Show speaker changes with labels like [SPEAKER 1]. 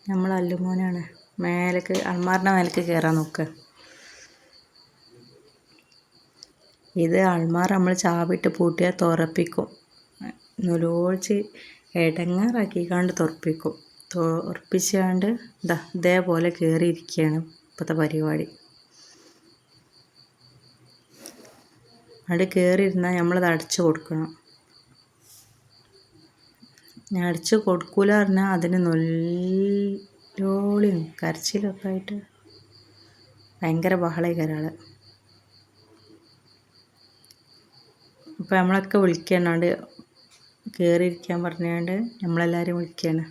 [SPEAKER 1] നമ്മൾ അല്ലുമോനാണ്. മേലേക്ക് അൾമാറിൻ്റെ മേലേക്ക് കയറാൻ നോക്കുക. ഇത് അൾമാർ നമ്മൾ ചാവിട്ട് പൂട്ടിയാൽ തുറപ്പിക്കും. നുലോളിച്ച് ഇടങ്ങാറാക്കിക്കാണ്ട് തുറപ്പിക്കും. തുറപ്പിച്ചാണ്ട് ഇതേപോലെ കയറിയിരിക്കുകയാണ് ഇപ്പോഴത്തെ പരിപാടി. അവിടെ കയറിയിരുന്നാൽ നമ്മളത് അടച്ചു കൊടുക്കണം. ഞാൻ അടച്ച് കൊടുക്കൂല പറഞ്ഞാൽ അതിന് നൊല്ലോളിയും കരച്ചിലൊക്കെ ആയിട്ട് ഭയങ്കര ബഹളമായി ആൾ. അപ്പോൾ നമ്മളൊക്കെ വിളിക്കാനാണ്ട് കയറിയിരിക്കാൻ പറഞ്ഞുകൊണ്ട് നമ്മളെല്ലാവരും വിളിക്കുകയാണ്.